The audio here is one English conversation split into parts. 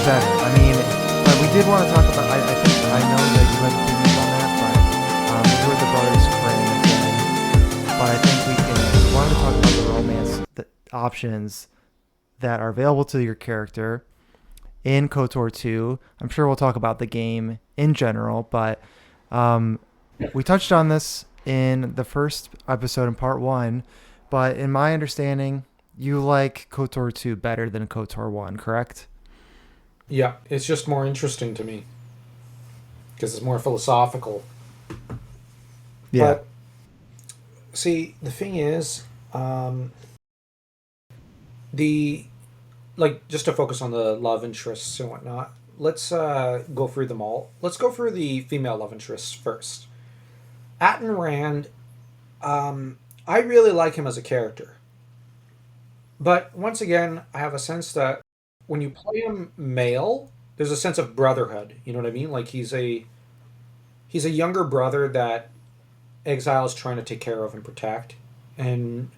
better. I mean, but we did want to talk about. I think I know that you have opinions on that, but we heard the brothers Krynn again. But I think we wanted to talk about the romance options that are available to your character in KOTOR 2. I'm sure we'll talk about the game in general, but we touched on this in the first episode in part 1. But in my understanding, you like KOTOR 2 better than KOTOR 1, correct? Yeah, it's just more interesting to me because it's more philosophical. Yeah. But see, the thing is, the just to focus on the love interests and whatnot. Let's go through them all. Let's go through the female love interests first. Atton Rand, I really like him as a character. But once again, I have a sense that when you play him male, there's a sense of brotherhood. You know what I mean? Like he's a younger brother that Exile is trying to take care of and protect and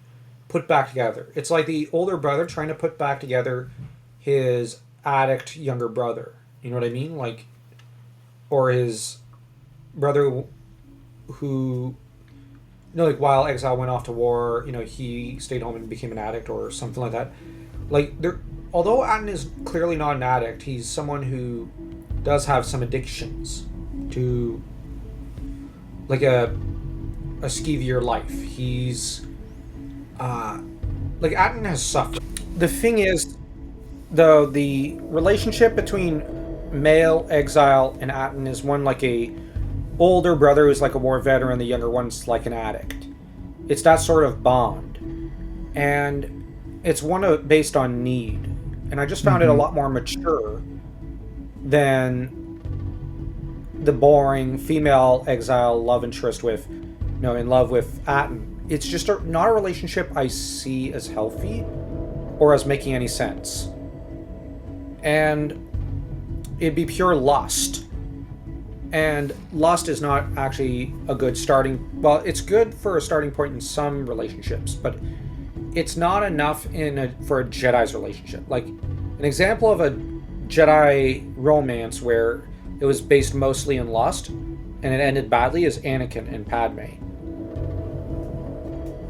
put back together. It's like the older brother trying to put back together his addict younger brother. You know what I mean? Like, or his brother who, like while Exile went off to war, he stayed home and became an addict or something like that. Like there, although Atton is clearly not an addict, he's someone who does have some addictions to like a skeevier life. He's like Atton has suffered. The thing is, though, the relationship between male Exile and Atton is one like a older brother who's like a war veteran, the younger one's like an addict. It's that sort of bond, and it's one based on need. And I just found it a lot more mature than the boring female Exile love interest with, in love with Atton. It's just not a relationship I see as healthy or as making any sense. And it'd be pure lust. And lust is not actually a good starting... Well, it's good for a starting point in some relationships, but it's not enough for a Jedi's relationship. Like, an example of a Jedi romance where it was based mostly in lust and it ended badly is Anakin and Padme.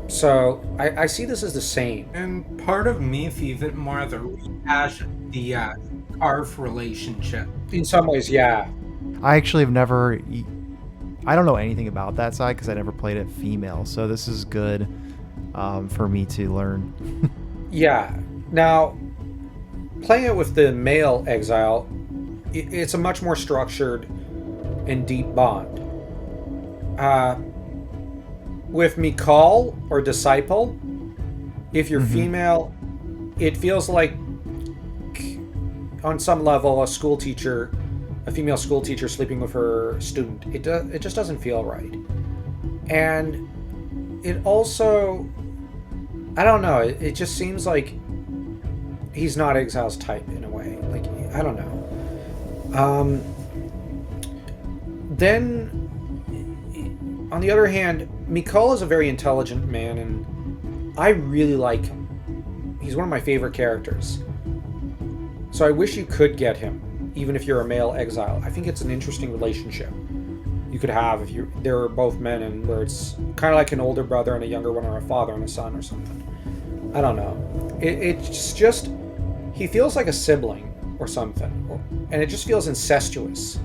So, I see this as the same. And part of me sees it more as a rehash of the Carf relationship. In some ways, yeah. I actually have never... I don't know anything about that side because I never played it female, so this is good for me to learn. Yeah. Now, playing it with the male Exile, it's a much more structured and deep bond. With Mikal or Disciple, if you're female, it feels like, on some level, a female school teacher sleeping with her student. It just doesn't feel right. And it also, I don't know, it just seems like he's not Exile's type in a way. Like, I don't know. Then, on the other hand, Mikal is a very intelligent man, and I really like him. He's one of my favorite characters. So I wish you could get him, even if you're a male Exile. I think it's an interesting relationship you could have if they're both men, and where it's kind of like an older brother and a younger one, or a father and a son or something. I don't know. It's just, he feels like a sibling or something, and it just feels incestuous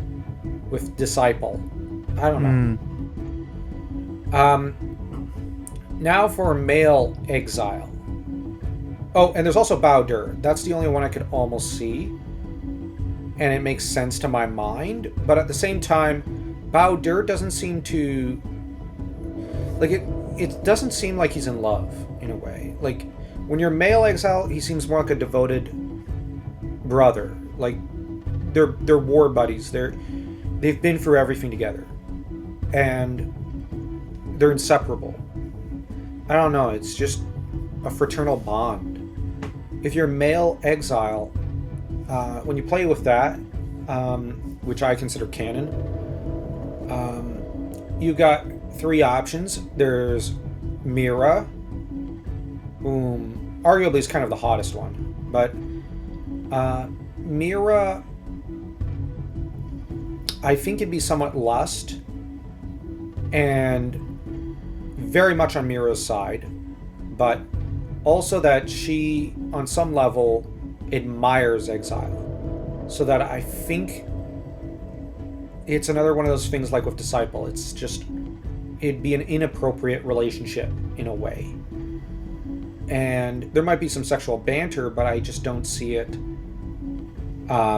with Disciple. I don't know. Now for male Exile. Oh, and there's also Bao-Dur. That's the only one I could almost see, and it makes sense to my mind. But at the same time, Bao-Dur doesn't seem to... Like, it doesn't seem like he's in love, in a way. Like, when you're male Exile, he seems more like a devoted brother. Like, they're war buddies. They've been through everything together. And they're inseparable. I don't know, it's just a fraternal bond. If you're male Exile, when you play with that, which I consider canon, you got 3 options. There's Mira, whom arguably is kind of the hottest one, but Mira, I think it'd be somewhat lust, and very much on Mira's side, but also that she, on some level, admires Exile. So that I think it's another one of those things like with Disciple. It's just, it'd be an inappropriate relationship in a way. And there might be some sexual banter, but I just don't see it. I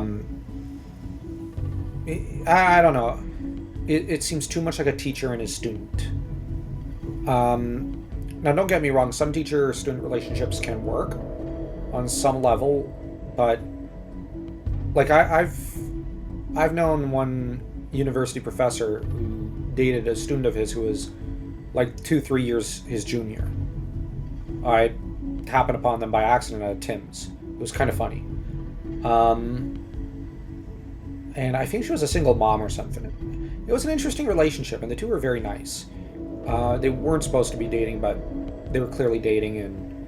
don't know. It seems too much like a teacher and his student. Now, don't get me wrong. Some teacher-student relationships can work on some level, but like I've known one university professor who dated a student of his who was like 2-3 years his junior. I happened upon them by accident at Tim's. It was kind of funny. And I think she was a single mom or something. It was an interesting relationship, and the two were very nice. They weren't supposed to be dating, but they were clearly dating, and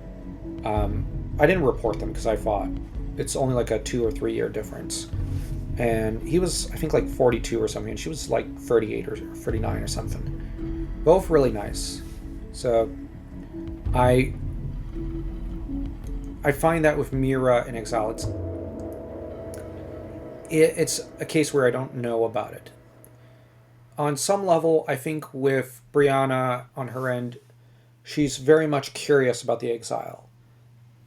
I didn't report them because I thought it's only like a 2 or 3 year difference. And he was, I think, like 42 or something, and she was like 38 or 39 or something. Both really nice. So I find that with Mira and Exile, it's a case where I don't know about it. On some level, I think with Brianna on her end, she's very much curious about the Exile.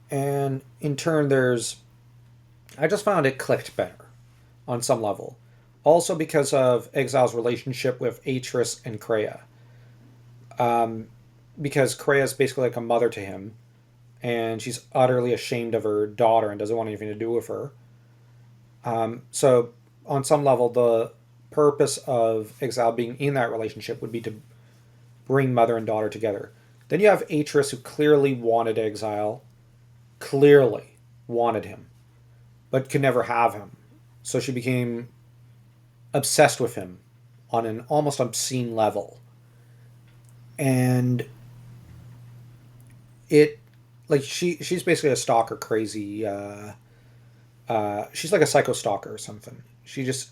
And in turn, I just found it clicked better on some level. Also because of Exile's relationship with Atris and Kreia. Because Kreia is basically like a mother to him, and she's utterly ashamed of her daughter and doesn't want anything to do with her. So on some level, the purpose of Exile being in that relationship would be to bring mother and daughter together. Then you have Atris, who clearly wanted Exile, clearly wanted him, but could never have him. So she became obsessed with him on an almost obscene level. And she's basically a stalker crazy. She's like a psycho stalker or something. She just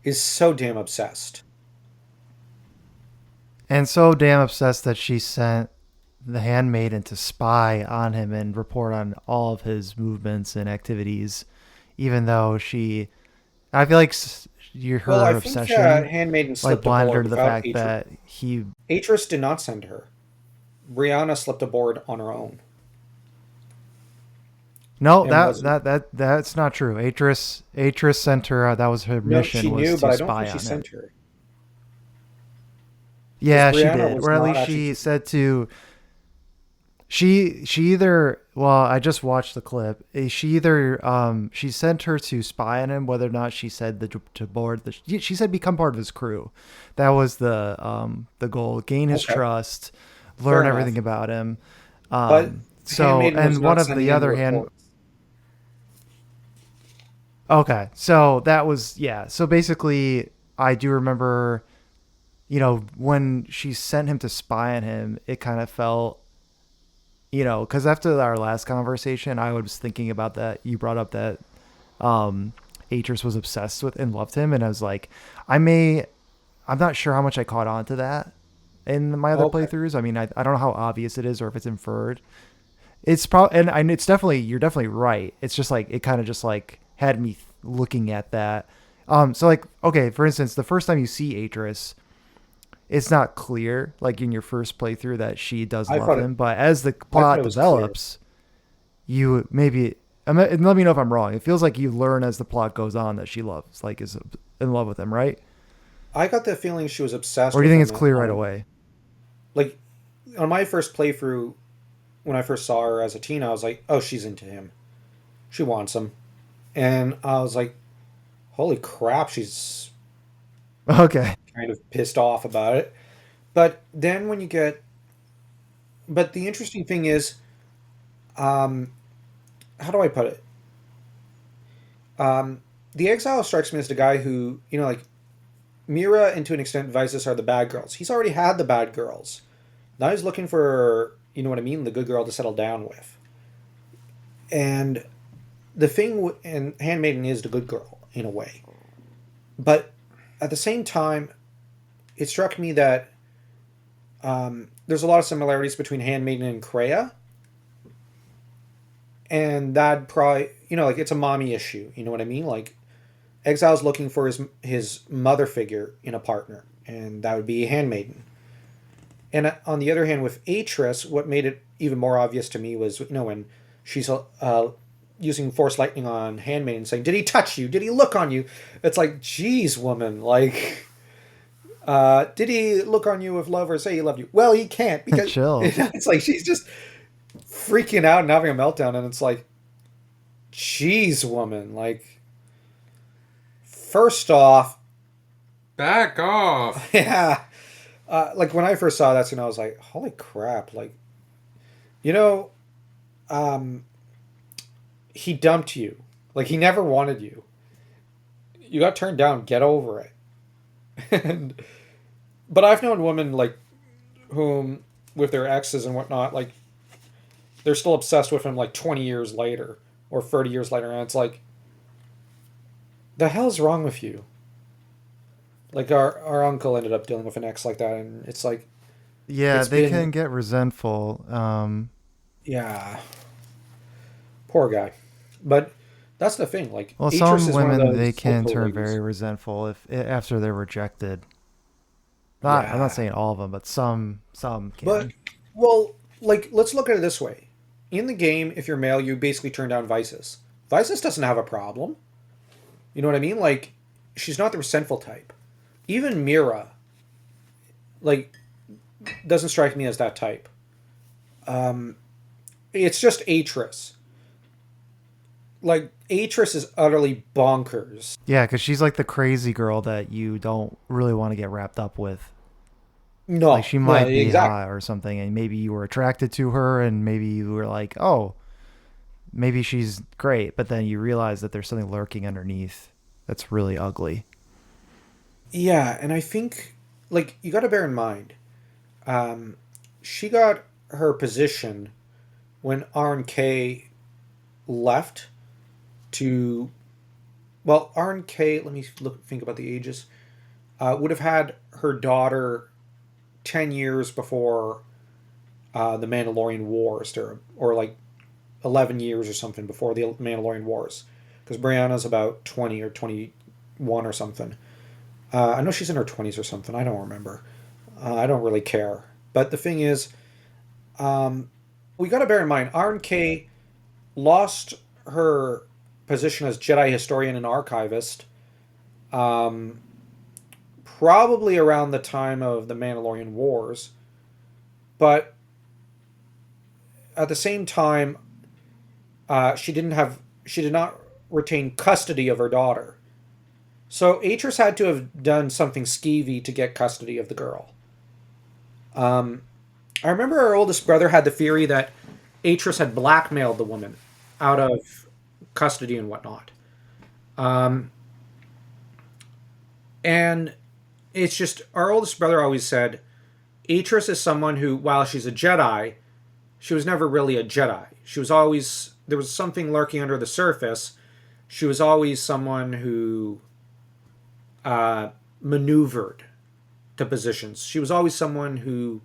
is so damn obsessed. And so damn obsessed that she sent the handmaiden to spy on him and report on all of his movements and activities, even though I feel like her obsession Handmaiden like slipped blinded her aboard to the without fact that Atris did not send her. Brianna slipped aboard on her own. No, that's not true. Atris sent her. That was her mission. She knew, was but to I don't spy think she on sent him. her. Yeah, she Brianna did, was or at not least actually- she said to. She either, well, I just watched the clip. She either she sent her to spy on him, whether or not she said to board she said become part of his crew. That was the goal: gain his trust, learn Fair everything enough. about him. But So, Handmaiden was and not one of sending the in other hand. reports. Okay, so that was, yeah. So basically, I do remember, when she sent him to spy on him, it kind of felt, because after our last conversation, I was thinking about that. You brought up that Atris was obsessed with and loved him, and I was like, I'm not sure how much I caught on to that in my other playthroughs. I mean, I don't know how obvious it is or if it's inferred. It's probably, and it's definitely, you're definitely right. It's just like, it kind of just like had me looking at that. So like, okay, for instance, the first time you see Atris, it's not clear, like in your first playthrough, that she does love him. But as the plot develops, you maybe, and let me know if I'm wrong. It feels like you learn as the plot goes on that she is in love with him, right? I got the feeling she was obsessed with him. Or do you think it's clear right away? Like, on my first playthrough, when I first saw her as a teen, I was like, oh, she's into him. She wants him. And I was like, holy crap, she's okay, kind of pissed off about it. But then when you get... But the interesting thing is, how do I put it? The Exile strikes me as the guy who, like, Mira, and to an extent, Vices are the bad girls. He's already had the bad girls. Now he's looking for, you know what I mean, the good girl to settle down with. And the thing, and Handmaiden is the good girl in a way, but at the same time, it struck me that there's a lot of similarities between Handmaiden and Kreia, and that probably, like, it's a mommy issue. You know what I mean? Like, Exile's looking for his mother figure in a partner, and that would be Handmaiden. And on the other hand, with Atris, what made it even more obvious to me was, when she's using Force Lightning on Handmaiden, saying, "Did he touch you? Did he look on you?" It's like, geez, woman, like, did he look on you with love or say he loved you? Well, he can't, because Chill. it's like she's just freaking out and having a meltdown, and it's like, geez, woman, like, first off, Back off. yeah, like when I first saw that scene, I was like, holy crap, like, you know, um, he dumped you, like he never wanted you. You got turned down. Get over it. and But I've known women like whom, with their exes and whatnot, like they're still obsessed with him like 20 years later or 30 years later, and it's like, the hell's wrong with you? Like our uncle ended up dealing with an ex like that, and it's like, Yeah, it's they been, can get resentful. yeah, poor guy. But that's the thing. Like, Well, Atris some is one of women they those can hopeful turn ladies. very resentful if after they're rejected. I'm not Yeah, saying all of them, but some but can. well, like, let's look at it this way. In the game, if you're male, you basically turn down Vices. Vices doesn't have a problem. You know what I mean? Like, she's not the resentful type. Even Mira, like, doesn't strike me as that type. Um, it's just Atris. Like, Atris is utterly bonkers. Yeah, because she's like the crazy girl that you don't really want to get wrapped up with. Like No, she no, might be exactly. hot or something, and maybe you were attracted to her, and maybe you were like, oh, maybe she's great, but then you realize that there's something lurking underneath that's really ugly. Yeah, and I think, like, you got to bear in mind, um, she got her position when R&K left to, well, R&K, let me think about the ages, would have had her daughter 10 years before the Mandalorian Wars, or like 11 years or something before the Mandalorian Wars. Because Brianna's about 20 or 21 or something. I know she's in her 20s or something. I don't remember. I don't really care. But the thing is, um, we got to bear in mind, R&K lost her position as Jedi historian and archivist, um, probably around the time of the Mandalorian Wars. But at the same time, she did not retain custody of her daughter. So Atris had to have done something skeevy to get custody of the girl. Um, I remember our oldest brother had the theory that Atris had blackmailed the woman out of custody and whatnot. Um, and it's just, our oldest brother always said Atris is someone who, while she's a Jedi, she was never really a Jedi. She was always, there was something lurking under the surface. She was always someone who maneuvered to positions. She was always someone who,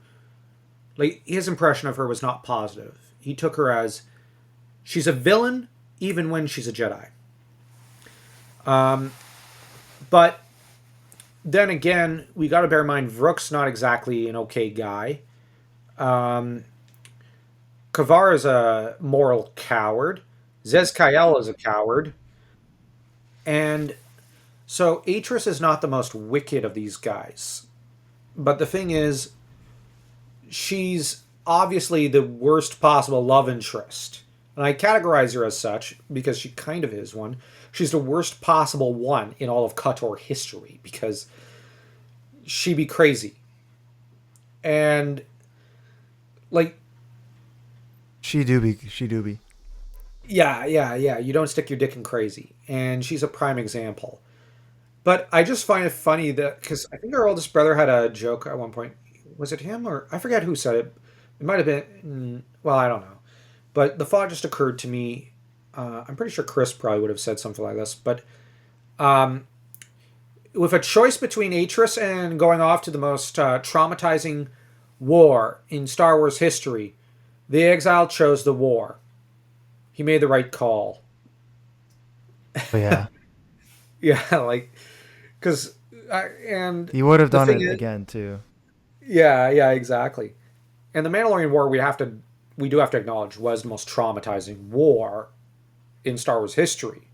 like, his impression of her was not positive. He took her as, she's a villain even when she's a Jedi. Um, but then again, we got to bear in mind Vrook's not exactly an okay guy. Um, Kavar is a moral coward. Zez-Kayel is a coward. And so Atris is not the most wicked of these guys. But the thing is, she's obviously the worst possible love interest. And I categorize her as such because she kind of is one. She's the worst possible one in all of KOTOR history because she be crazy. And, like, She do be. yeah. You don't stick your dick in crazy. And she's a prime example. But I just find it funny that, because I think our oldest brother had a joke at one point. Was it him, or I forget who said it? It might have been, well, I don't know. But the thought just occurred to me. I'm pretty sure Chris probably would have said something like this, but um, with a choice between Atris and going off to the most traumatizing war in Star Wars history, the Exile chose the war. He made the right call. But yeah, Yeah, like, because, and he would have the done thing it is, again too. yeah, exactly. And the Mandalorian War, we do have to acknowledge, was the most traumatizing war in Star Wars history.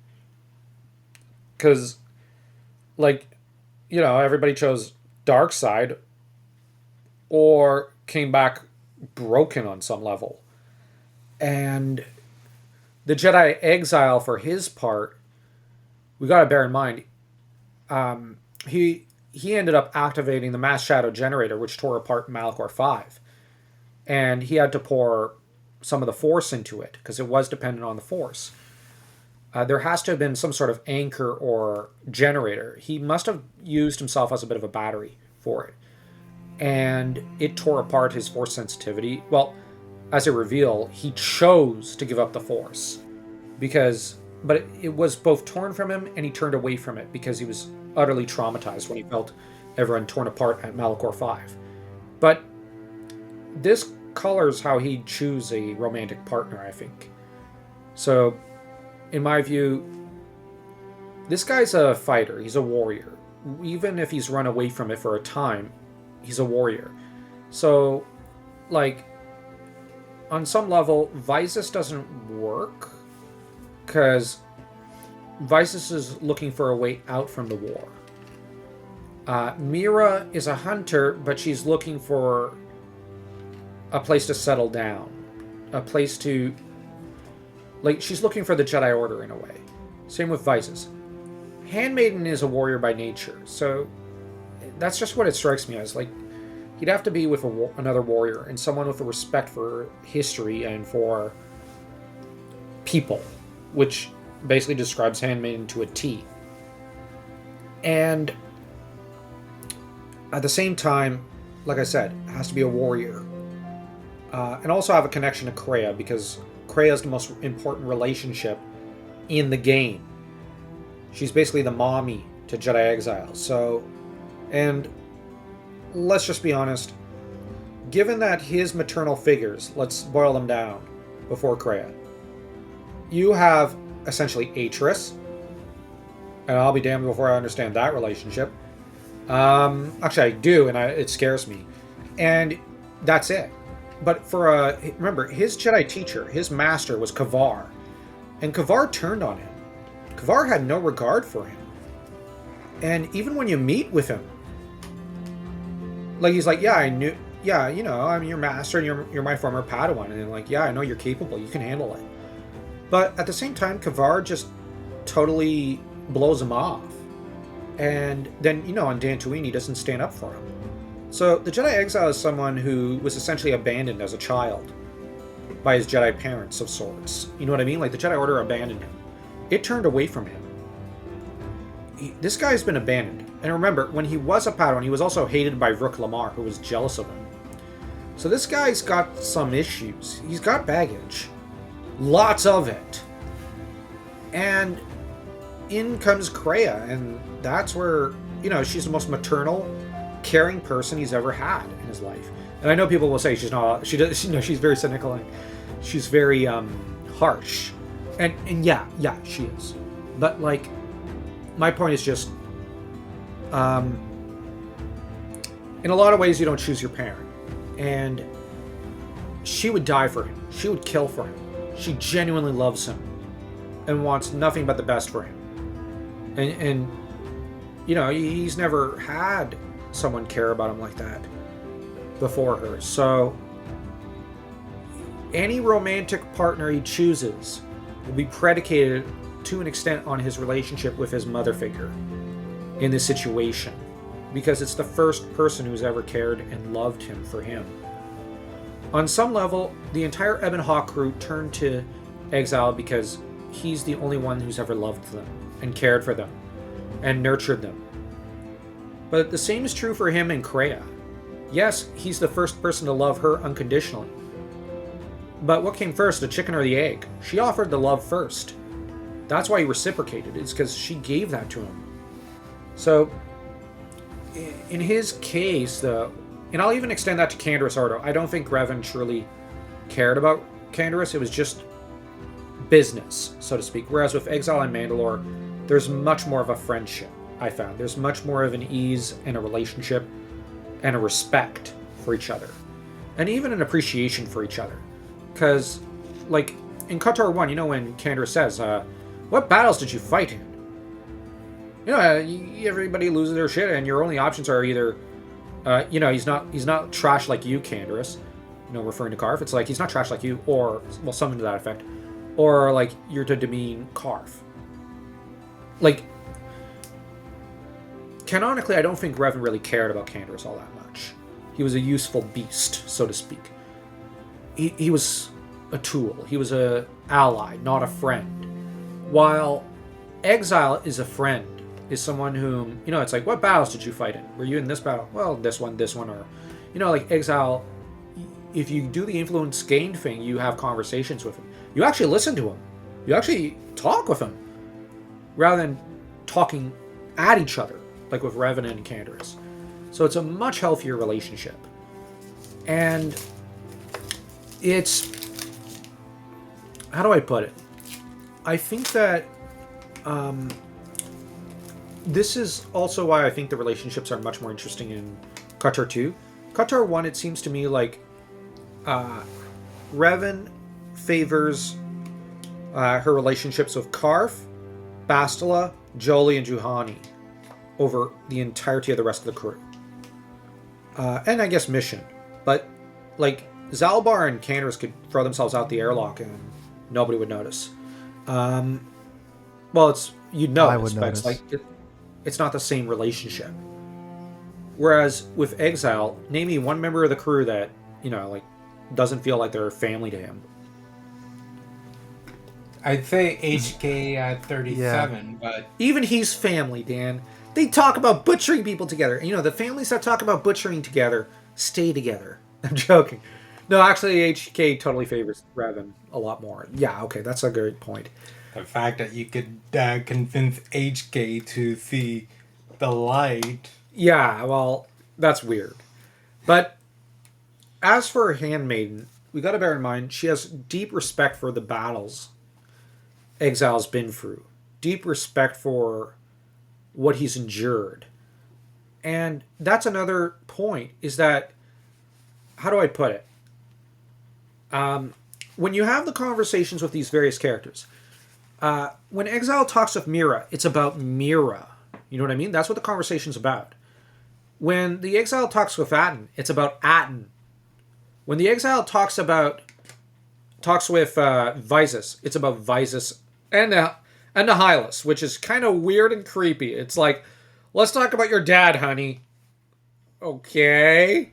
Because, like, everybody chose dark side or came back broken on some level. And the Jedi Exile, for his part, we got to bear in mind, um, he ended up activating the mass shadow generator, which tore apart Malachor 5. And he had to pour some of the Force into it because it was dependent on the Force. There has to have been some sort of anchor or generator. He must have used himself as a bit of a battery for it. And it tore apart his Force sensitivity. Well, as a reveal, he chose to give up the Force but it was both torn from him and he turned away from it because he was utterly traumatized when he felt everyone torn apart at Malachor 5. But this colors how he'd choose a romantic partner, I think. So, in my view, this guy's a fighter. He's a warrior. Even if he's run away from it for a time, he's a warrior. So, like, on some level, Visus doesn't work because Visus is looking for a way out from the war. Mira is a hunter, but she's looking for a place to settle down, a place to, like, she's looking for the Jedi Order in a way. Same with Visus. Handmaiden is a warrior by nature, so that's just what it strikes me as. Like, he'd have to be with another warrior and someone with a respect for history and for people, which basically describes Handmaiden to a T. And at the same time, like I said, it has to be a warrior. And also have a connection to Kreia, because Kreia is the most important relationship in the game. She's basically the mommy to Jedi Exile. So, and let's just be honest, given that his maternal figures, let's boil them down before Kreia, you have essentially Atris, and I'll be damned before I understand that relationship. Actually, I do, and it scares me. And that's it. But remember, his Jedi teacher, his master, was Kavar. And Kavar turned on him. Kavar had no regard for him. And even when you meet with him, like, he's like, I'm your master and you're my former Padawan. And then, like, yeah, I know you're capable, you can handle it. But at the same time, Kavar just totally blows him off. And then, on Dantooine, he doesn't stand up for him. So the Jedi Exile is someone who was essentially abandoned as a child by his Jedi parents of sorts. You know what I mean? Like, the Jedi Order abandoned him. It turned away from him. This guy's been abandoned. And remember, when he was a Padawan, he was also hated by Rook Lamar, who was jealous of him. So this guy's got some issues. He's got baggage. Lots of it. And in comes Kreia, and that's where, she's the most maternal, caring person he's ever had in his life. And I know people will say she's not. She's very cynical and she's very harsh. And yeah, she is. But, like, my point is just, in a lot of ways, you don't choose your parent. And she would die for him. She would kill for him. She genuinely loves him and wants nothing but the best for him. And he's never had someone care about him like that before her. So any romantic partner he chooses will be predicated to an extent on his relationship with his mother figure in this situation, because it's the first person who's ever cared and loved him for him. On some level, the entire Ebon Hawk crew turned to Exile because he's the only one who's ever loved them and cared for them and nurtured them. But the same is true for him and Kreia. Yes, he's the first person to love her unconditionally. But what came first, the chicken or the egg? She offered the love first. That's why he reciprocated. It's because she gave that to him. So, in his case, though, and I'll even extend that to Canderous Ordo, I don't think Revan truly cared about Canderous. It was just business, so to speak. Whereas with Exile and Mandalore, there's much more of a friendship, I found. There's much more of an ease and a relationship and a respect for each other. And even an appreciation for each other. Because, like, in KOTOR 1, you know when Canderous says, what battles did you fight in? You know, everybody loses their shit, and your only options are either, he's not trash like you, Canderous. Referring to Karf. It's like, he's not trash like you, or, well, something to that effect. Or, like, you're to demean Karf. Like, canonically, I don't think Revan really cared about Canderous all that much. He was a useful beast, so to speak. He was a tool. He was a ally, not a friend. While Exile is a friend, is someone whom, it's like, what battles did you fight in? Were you in this battle? Well, this one, or, like Exile, if you do the influence gained thing, you have conversations with him. You actually listen to him. You actually talk with him. Rather than talking at each other, like with Revan and Canderous. So it's a much healthier relationship. And it's... how do I put it? I think that... this is also why I think the relationships are much more interesting in KOTOR 2. KOTOR 1, it seems to me like Revan favors her relationships with Karf, Bastila, Jolee, and Juhani over the entirety of the rest of the crew. And I guess Mission. But, like, Zalbar and Canderous could throw themselves out the airlock and nobody would notice. Well, you'd notice, I would but notice. It's like... it's not the same relationship. Whereas with Exile, name me one member of the crew that, doesn't feel like they're family to him. I'd say HK at 37, but... even he's family, Dan. They talk about butchering people together. The families that talk about butchering together stay together. I'm joking. No, actually, HK totally favors Revan a lot more. Yeah, okay, that's a good point. The fact that you could convince HK to see the light. Yeah, well, that's weird. But as for Handmaiden, we got to bear in mind she has deep respect for the battles Exile's been through. Deep respect for what he's endured. And that's another point, is that, how do I put it? When you have the conversations with these various characters, when Exile talks with Mira, it's about Mira. You know what I mean? That's what the conversation's about. When the Exile talks with Atten, it's about Atten. When the Exile talks with Vysis, it's about Vysis and Nihilus, which is kind of weird and creepy. It's like, let's talk about your dad, honey. Okay.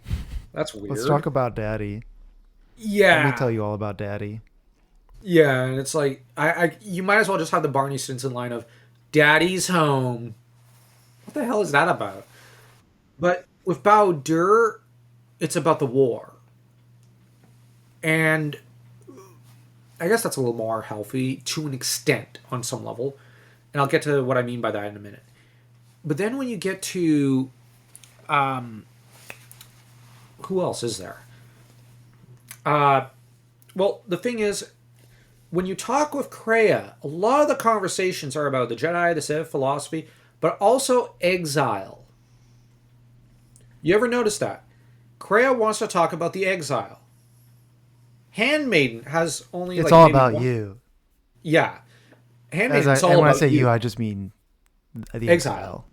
That's weird. Let's talk about Daddy. Yeah. Let me tell you all about Daddy. Yeah, and it's like, you might as well just have the Barney Stinson line of, Daddy's home. What the hell is that about? But with Bao-Dur, it's about the war. And I guess that's a little more healthy to an extent on some level. And I'll get to what I mean by that in a minute. But then when you get to... who else is there? Well, the thing is, when you talk with Kreia, a lot of the conversations are about the Jedi, the Sith, philosophy, but also Exile. You ever notice that? Kreia wants to talk about the Exile. Handmaiden has only It's like all maybe about one... you. Yeah. Handmaiden's And all when about I say you, I just mean the Exile. Exile.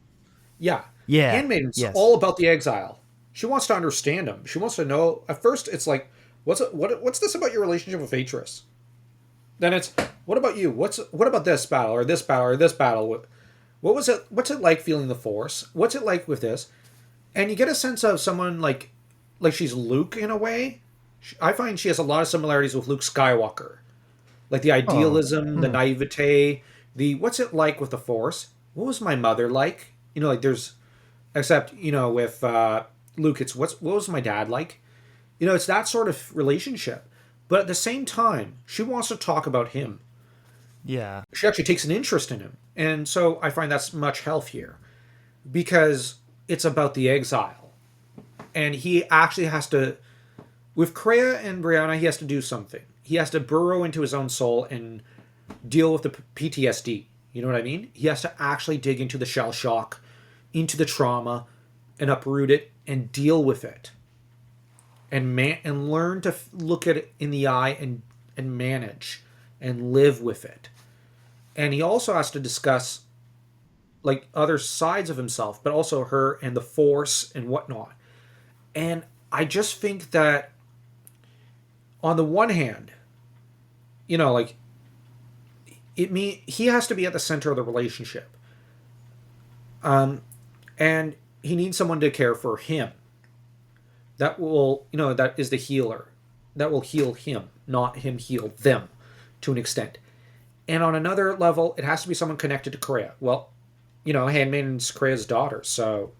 Yeah. Yeah. Handmaiden's Yes. all about the Exile. She wants to understand him. She wants to know. At first, it's like, what's this about your relationship with Atris? Then it's, what about you? What about this battle or this battle or this battle? What was it? What's it like feeling the Force? What's it like with this? And you get a sense of someone like she's Luke in a way. I find she has a lot of similarities with Luke Skywalker, like the idealism, the naivete, the what's it like with the Force? What was my mother like? Like there's, except with Luke, it's what was my dad like? It's that sort of relationship. But at the same time, she wants to talk about him. Yeah. She actually takes an interest in him. And so I find that's much healthier because it's about the exile. And he actually has to, with Kreia and Brianna, he has to do something. He has to burrow into his own soul and deal with the PTSD. You know what I mean? He has to actually dig into the shell shock, into the trauma, and uproot it and deal with it. And learn to look at it in the eye and manage and live with it. And he also has to discuss like other sides of himself, but also her and the Force and whatnot. And I just think that on the one hand, you know, like he has to be at the center of the relationship. And he needs someone to care for him. That will, you know, that is the healer. That will heal him, not him heal them to an extent. And on another level, it has to be someone connected to Kreia. Well, you know, Handmaiden's Kreia's daughter, so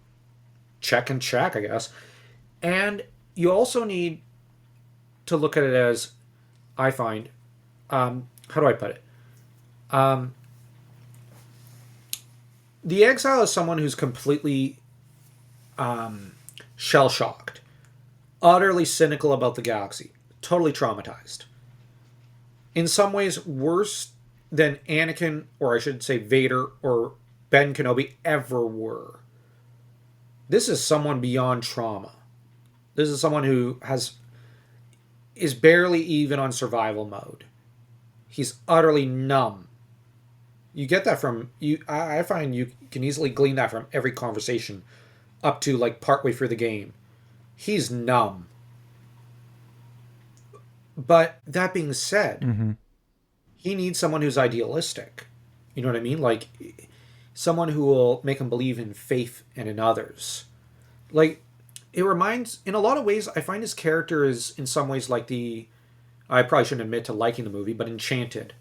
check and check, I guess. And you also need to look at it as, I find, how do I put it? The exile is someone who's completely shell-shocked, utterly cynical about the galaxy, totally traumatized. In some ways, worse than Anakin, or I should say Vader, or Ben Kenobi ever were. This is someone beyond trauma. This is someone who is barely even on survival mode. He's utterly numb. You get that from you. I find you can easily glean that from every conversation, up to like partway through the game. He's numb. But that being said, he needs someone who's idealistic. You know what I mean? Like someone who will make him believe in faith and in others. Like it reminds, in a lot of ways, I find his character is in some ways like I probably shouldn't admit to liking the movie, but Enchanted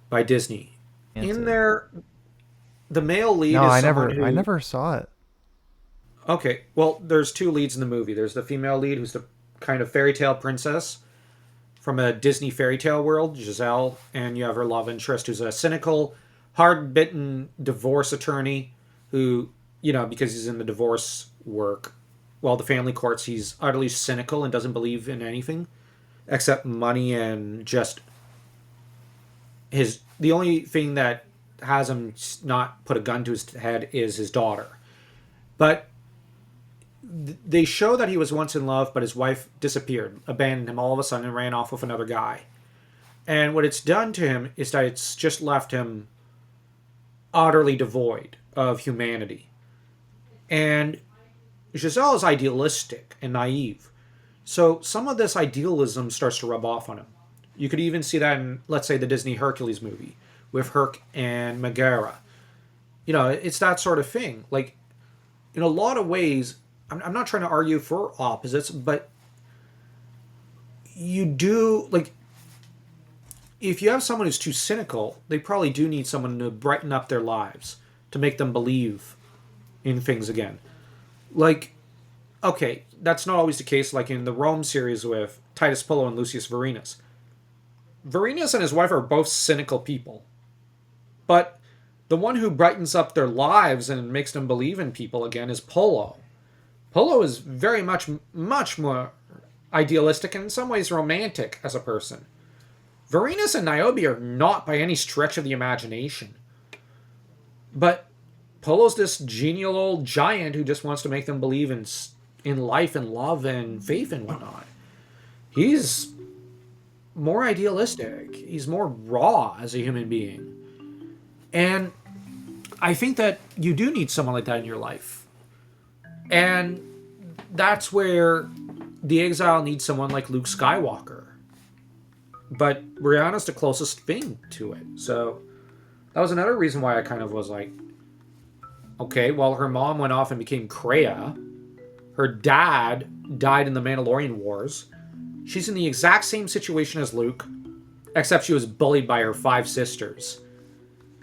by Disney. In there, the male lead No, is I someone I never saw it. Okay, well, there's two leads in the movie. There's the female lead, who's the kind of fairy tale princess from a Disney fairy tale world, Giselle, and you have her love interest, who's a cynical, hard-bitten divorce attorney who, you know, because he's in the divorce work, well, the family courts, he's utterly cynical and doesn't believe in anything except money and just the only thing that has him not put a gun to his head is his daughter. But they show that he was once in love, but his wife disappeared, abandoned him all of a sudden, and ran off with another guy. And what it's done to him is that it's just left him utterly devoid of humanity. And Giselle is idealistic and naive. So some of this idealism starts to rub off on him. You could even see that in, let's say, the Disney Hercules movie with Herc and Megara. You know, it's that sort of thing. Like, in a lot of ways, I'm not trying to argue for opposites, but you do, like, if you have someone who's too cynical, they probably do need someone to brighten up their lives, to make them believe in things again. Like, okay, that's not always the case, like in the Rome series with Titus Pullo and Lucius Varinus. Varinus and his wife are both cynical people. But the one who brightens up their lives and makes them believe in people again is Pullo. Pullo is very much more idealistic and in some ways romantic as a person. Varinus and Niobe are not by any stretch of the imagination. But Pullo's this genial old giant who just wants to make them believe in life and love and faith and whatnot. He's more idealistic. He's more raw as a human being. And I think that you do need someone like that in your life. And that's where the exile needs someone like Luke Skywalker. But Brianna's the closest thing to it. So that was another reason why I kind of was like, okay, well, her mom went off and became Kreia. Her dad died in the Mandalorian Wars. She's in the exact same situation as Luke, except she was bullied by her 5 sisters.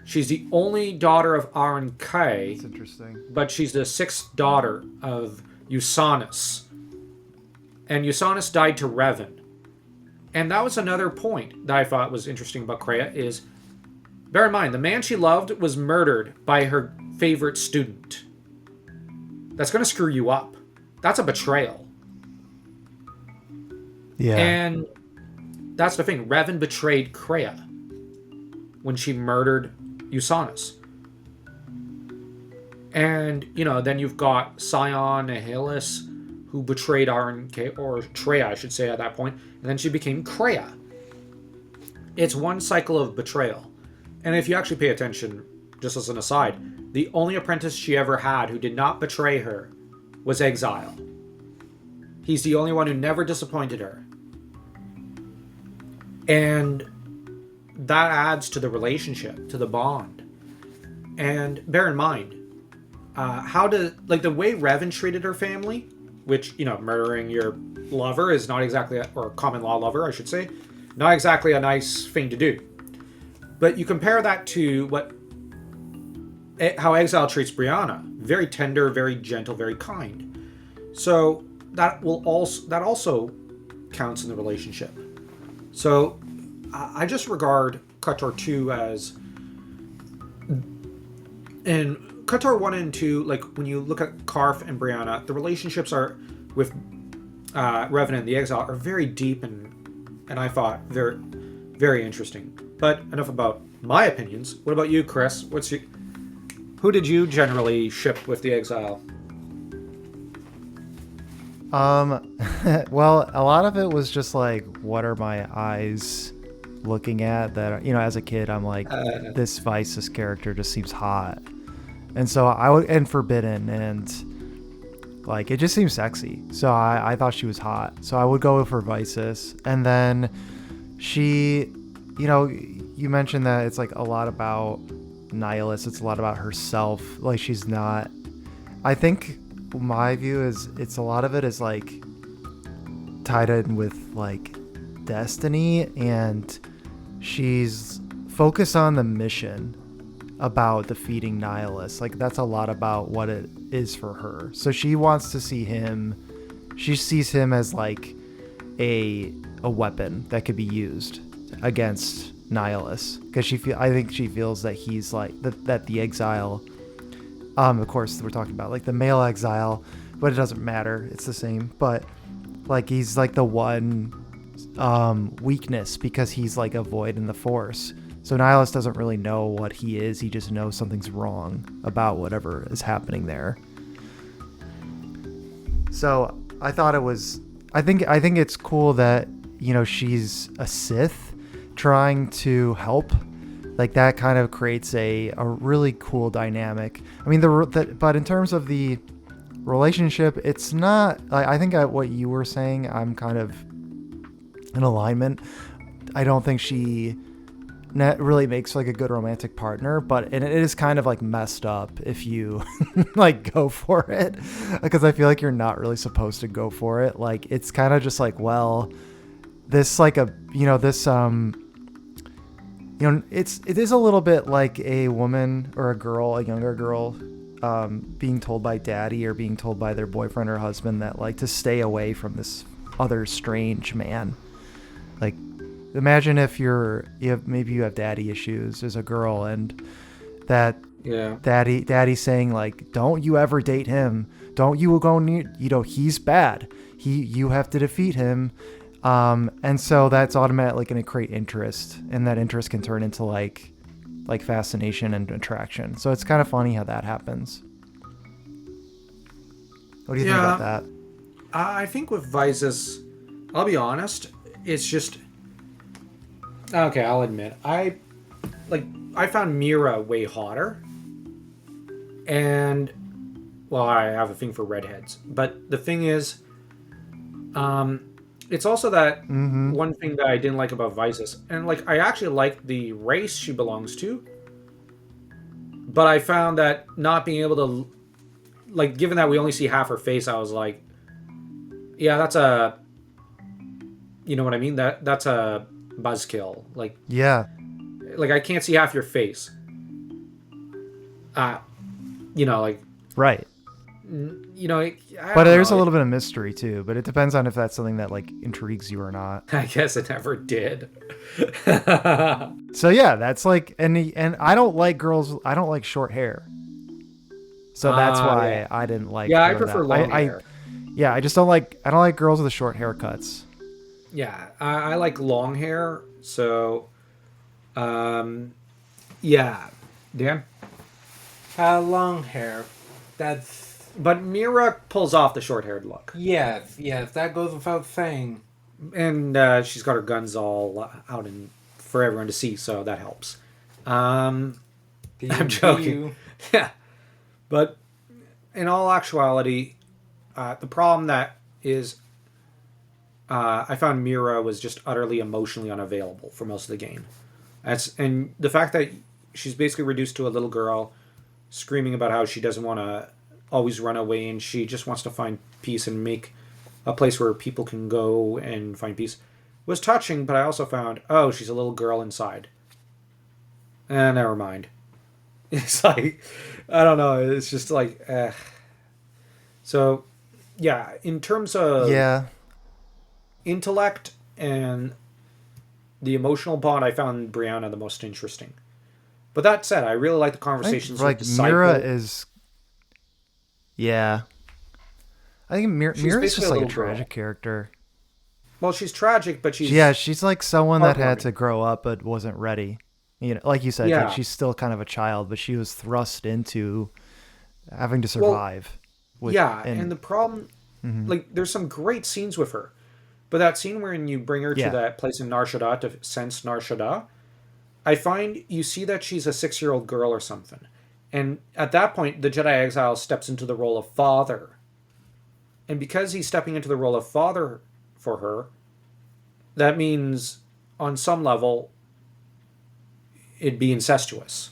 She's the only daughter of Aaron Kai. That's interesting. But she's the 6th daughter of Usanus. And Usanus died to Revan. And that was another point that I thought was interesting about Kreia is, bear in mind, the man she loved was murdered by her favorite student. That's going to screw you up. That's a betrayal. Yeah. And that's the thing. Revan betrayed Kreia when she murdered Usanus. And, then you've got Sion Nihilus, who betrayed RNK, or Treya, I should say, at that point, and then she became Kreia. It's one cycle of betrayal. And if you actually pay attention, just as an aside, the only apprentice she ever had who did not betray her was Exile. He's the only one who never disappointed her. And that adds to the relationship, to the bond. And bear in mind, the way Revan treated her family, which, murdering your lover is not exactly, or common law lover, I should say, not exactly a nice thing to do. But you compare that to how Exile treats Brianna. Very tender, very gentle, very kind. So that also counts in the relationship. So I just regard KOTOR 2 as, in KOTOR 1 and 2, like when you look at Karth and Brianna, the relationships are with Revan and the Exile are very deep and I thought they're very interesting. But enough about my opinions. What about you, Chris? Who did you generally ship with the Exile? Well, a lot of it was just like, what are my eyes looking at? That, as a kid, I'm like, this Vice's character just seems hot. And so and Forbidden, and like, it just seems sexy. So I thought she was hot. So I would go for Vices. And then she, you mentioned that it's like a lot about Nihilus. It's a lot about herself. Like, she's not, I think my view is it's a lot of it is like tied in with like destiny, and she's focused on the mission about defeating Nihilus. Like, that's a lot about what it is for her. So she wants to see him, she sees him as like a weapon that could be used against Nihilus, because I think she feels that he's like that the Exile, of course we're talking about like the male Exile, but it doesn't matter, it's the same, but like he's like the one weakness, because he's like a void in the Force. So Nihilus doesn't really know what he is, he just knows something's wrong about whatever is happening there. So I thought I think it's cool that, she's a Sith trying to help. Like, that kind of creates a really cool dynamic. I mean, but in terms of the relationship, it's not, I think what you were saying, I'm kind of in alignment. I don't think she really makes like a good romantic partner, but it is kind of like messed up if you like go for it, because I feel like you're not really supposed to go for it. Like, it's kind of just like, well, this like it is a little bit like a woman or a younger girl being told by daddy or being told by their boyfriend or husband that like to stay away from this other strange man. Like, imagine if maybe you have daddy issues as a girl, and that daddy's saying like, don't you ever date him, don't you go near, he's bad, you have to defeat him, and so that's automatically going to create interest, and that interest can turn into like fascination and attraction. So it's kind of funny how that happens. What do you think about that? I think with Vices, I'll be honest, it's just, okay, I'll admit, I found Mira way hotter, and well, I have a thing for redheads, but the thing is, it's also that one thing that I didn't like about Vices, and like, I actually like the race she belongs to, but I found that not being able to, like, given that we only see half her face, I was like, yeah, that's a, you know what I mean? That's a buzzkill. Like, yeah, like, I can't see half your face. Like, right. you know, I But don't there's a know. little bit of mystery too. But it depends on if that's something that like intrigues you or not. I guess it never did. So yeah, that's like, and I don't like girls. I don't like short hair. So that's Yeah. why I didn't like Yeah, I her prefer that. long hair. Yeah, I just don't like. I don't like girls with short haircuts. Yeah, I like long hair. So, um, yeah. Dan? Long hair. That's But Mira pulls off the short-haired look. yeah. That goes without saying. And she's got her guns all out in for everyone to see, so that helps. I'm joking. Yeah, but in all actuality, the problem that is, I found Mira was just utterly emotionally unavailable for most of the game. And the fact that she's basically reduced to a little girl screaming about how she doesn't want to always run away and she just wants to find peace and make a place where people can go and find peace was touching, but I also found, oh, she's a little girl inside. Never mind. It's like, I don't know. It's just like, So, yeah, in terms of Yeah, intellect and the emotional bond, I found Brianna the most interesting. But that said, I really like the I think conversations like with Disciple. Mira is. Yeah, I think She's Mira's basically just a like a little girl. tragic character. Well, she's tragic, but she's Yeah, she's like someone that had heartwarming. to grow up but wasn't ready. You know, like you said, like Yeah. she's still kind of a child, but she was thrust into having to Well, survive. yeah, And and the problem, like, there's some great scenes with her, but that scene wherein you bring her to yeah, that place in Nar Shaddaa to sense Nar Shaddaa, I find you see that she's a 6-year-old girl or something. And at that point, the Jedi Exile steps into the role of father. And because he's stepping into the role of father for her, that means on some level it'd be incestuous.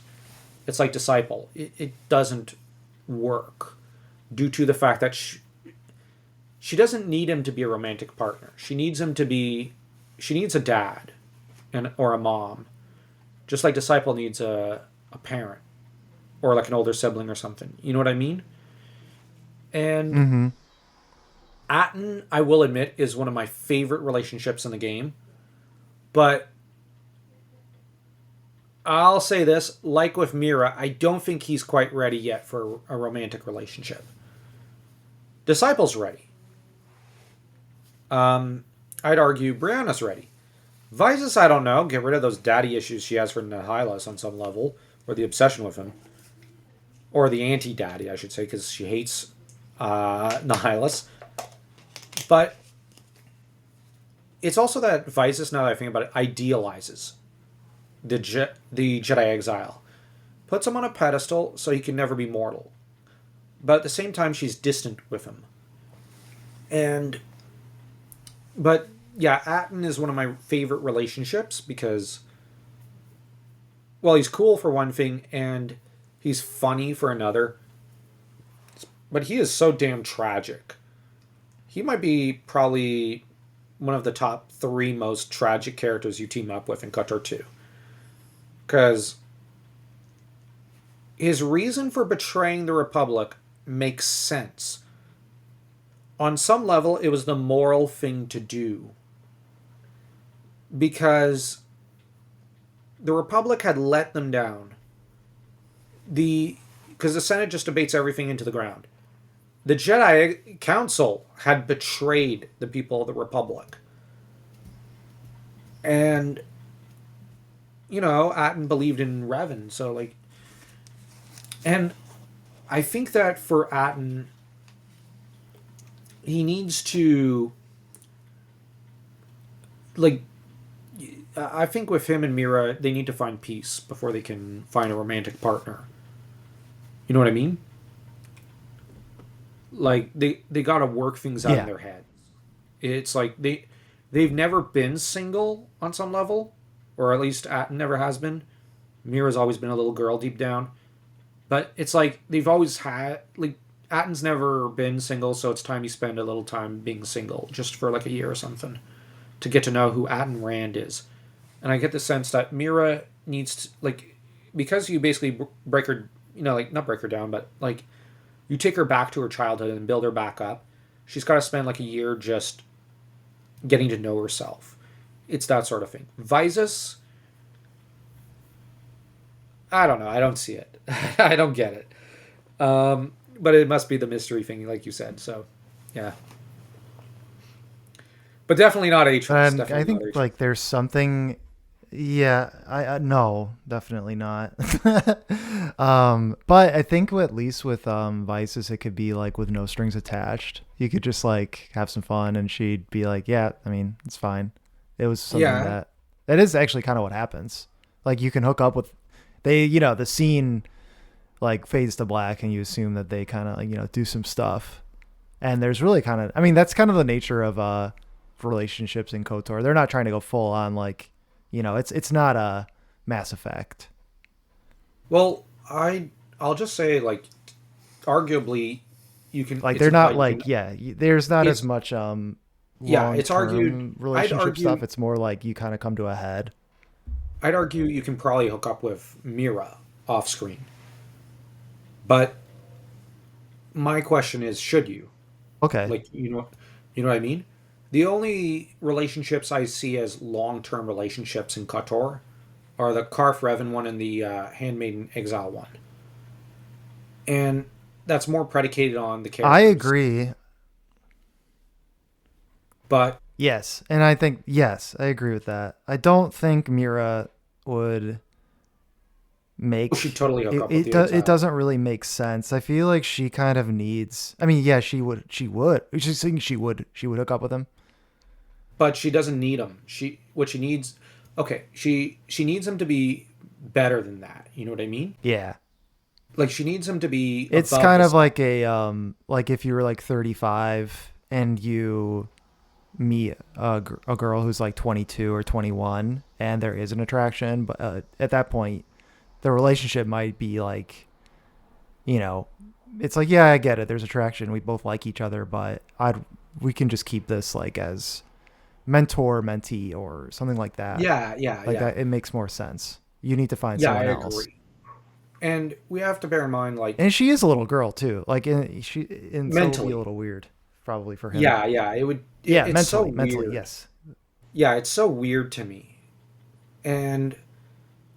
It's like Disciple. It doesn't work due to the fact that she doesn't need him to be a romantic partner. She needs him to be. She needs a dad, or a mom, just like Disciple needs a parent, or like an older sibling or something. You know what I mean? And mm-hmm. Atten, I will admit, is one of my favorite relationships in the game, but I'll say this: like with Mira, I don't think he's quite ready yet for a romantic relationship. Disciple's ready. I'd argue Brianna's ready. Visus, I don't know. Get rid of those daddy issues she has for Nihilus on some level, or the obsession with him, or the anti-daddy, I should say, because she hates Nihilus. But it's also that Visus, now that I think about it, idealizes the Jedi Exile, puts him on a pedestal so he can never be mortal. But at the same time, she's distant with him. But yeah, Atten is one of my favorite relationships because, well, he's cool for one thing and he's funny for another. But he is so damn tragic. He might be probably one of the top 3 most tragic characters you team up with in KOTOR 2. Because his reason for betraying the Republic makes sense. On some level, it was the moral thing to do. Because the Republic had let them down. Because the Senate just debates everything into the ground. The Jedi Council had betrayed the people of the Republic. And, Atten believed in Revan, so, like... And I think that for Atten, he needs to... Like, I think with him and Mira, they need to find peace before they can find a romantic partner. You know what I mean? Like, they gotta work things out in their head. It's like they've never been single on some level, or at least Atten never has been. Mira's always been a little girl deep down. But it's like they've always had, like, Atten's never been single, so it's time you spend a little time being single, just for like a year or something, to get to know who Atten Rand is. And I get the sense that Mira needs to, like, because you basically break her, like, not break her down, but, like, You take her back to her childhood and build her back up. She's got to spend like a year just getting to know herself. It's that sort of thing. Visus, I don't know. I don't see it. I don't get it. But it must be the mystery thing, like you said. So, yeah. But definitely not Atreus. And I think like there's something. Yeah, I no, definitely not. But I think at least with Vices, it could be like with no strings attached. You could just like have some fun, and she'd be like, "Yeah, I mean, it's fine." It was something that is actually kind of what happens. Like you can hook up with the scene like fades to black, and you assume that they kind of like, do some stuff. And there's really kind of, I mean, that's kind of the nature of relationships in KOTOR. They're not trying to go full on like. It's not a Mass Effect. Well, I'll just say like, arguably, you can like they're not like there's not as much it's argued relationship stuff. It's more like you kind of come to a head. I'd argue you can probably hook up with Mira off screen, but my question is, should you? Okay, like you know what I mean. The only relationships I see as long-term relationships in KOTOR are the Karf Revan one and the Handmaiden Exile one. And that's more predicated on the characters. I agree. But yes, and I think I agree with that. I don't think Mira would make she totally hook up it. With the It doesn't really make sense. I feel like she kind of needs. I mean, yeah, she would. She's saying she would hook up with him. But she doesn't need him. She needs. Okay, she needs him to be better than that. You know what I mean? Yeah. Like she needs him to be. It's kind of like a like if you were like 35 and you meet a girl who's like 22 or 21 and there is an attraction, but at that point the relationship might be like, it's like, yeah, I get it. There's attraction. We both like each other, but we can just keep this like as mentor mentee or something like that. That it makes more sense. You need to find someone else. Agree. And we have to bear in mind, like, and she is a little girl too. Like, she mentally so be a little weird, probably for him. It would. It's mentally, yes. Yeah, it's so weird to me. And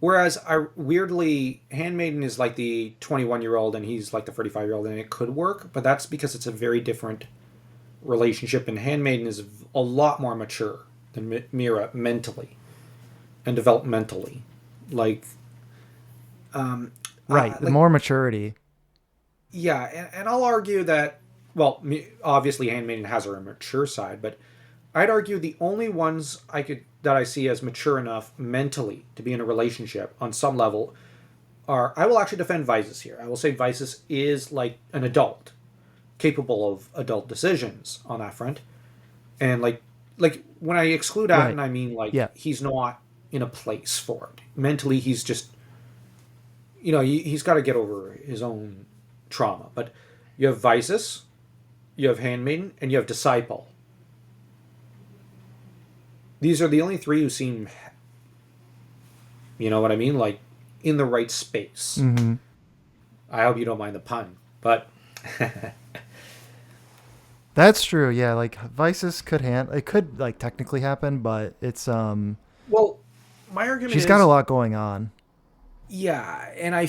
whereas weirdly, Handmaiden is like the 21-year-old and he's like the 35-year-old, and it could work, but that's because it's a very different relationship, and Handmaiden is a lot more mature than Mira mentally and developmentally. Like, right, the more maturity. Yeah, and I'll argue that, well, obviously Handmaiden has her mature side, but I'd argue the only ones that I see as mature enough mentally to be in a relationship on some level I will actually defend Visus here. I will say Visus is like an adult, capable of adult decisions on that front. And like when I exclude Atten, I mean he's not in a place for it. Mentally, he's just, he's got to get over his own trauma. But you have Visus, you have Handmaiden, and you have Disciple. These are the only three who seem, you know what I mean? Like, in the right space. Mm-hmm. I hope you don't mind the pun, but... That's true, yeah. Like, Visus it could, like, technically happen, but it's, Well, my argument she's got a lot going on. Yeah, and I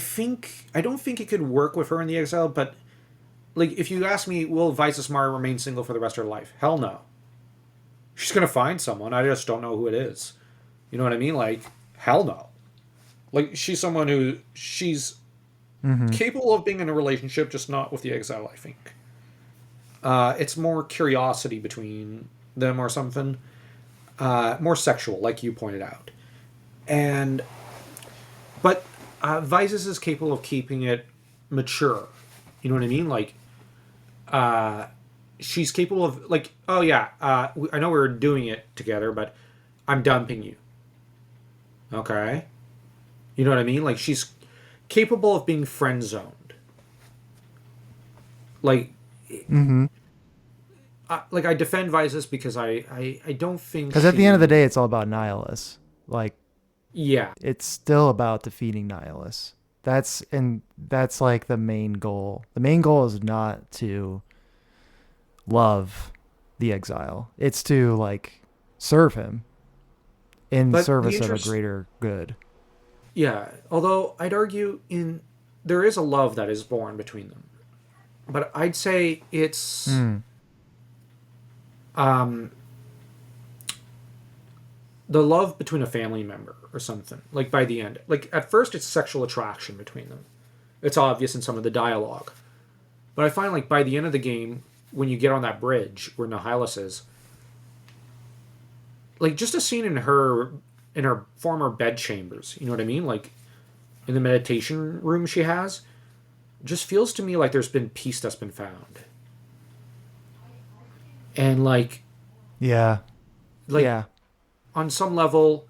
don't think it could work with her in the Exile, but, like, if you ask me, will Visus Mara remain single for the rest of her life? Hell no. She's going to find someone. I just don't know who it is. You know what I mean? Like, hell no. Like, she's someone who she's capable of being in a relationship, just not with the Exile, I think. It's more curiosity between them or something. More sexual, like you pointed out. But Visus is capable of keeping it mature. You know what I mean? Like, she's capable of, like, oh yeah, I know we're doing it together, but I'm dumping you. Okay? You know what I mean? Like, she's capable of being friend-zoned. Like, I defend Visus because I don't think... Because at the end of the day, it's all about Nihilus. Like, yeah. It's still about defeating Nihilus. That's like the main goal. The main goal is not to love the exile. It's to like serve him in But service of a greater good. yeah, although I'd argue there is a love that is born between them, but I'd say it's Mm. um, the love between a family member or something. Like by the end, like at first it's sexual attraction between them. It's obvious in some of the dialogue, but I find like by the end of the game, when you get on that bridge where Nihilus is, like just a scene in her former bed chambers. You know what I mean? Like in the meditation room she has, just feels to me like there's been peace that's been found, and Yeah. like Yeah. on some level,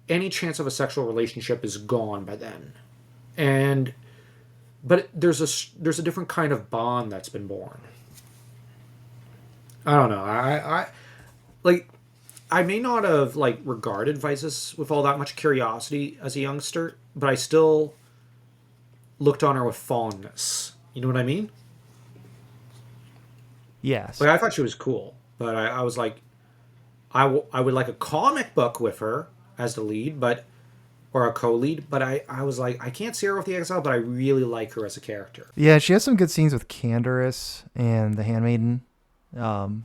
any chance of a sexual relationship is gone by then, and but there's a different kind of bond that's been born. I don't know. I like I may not have like regarded Vices with all that much curiosity as a youngster, but I still looked on her with fondness. You know what I mean? Yes. Like I thought she was cool, but I was like, I would like a comic book with her as the lead, but or a co-lead. But I was like, I can't see her with the Exile, but I really like her as a character. Yeah, she has some good scenes with Canderous and the Handmaiden.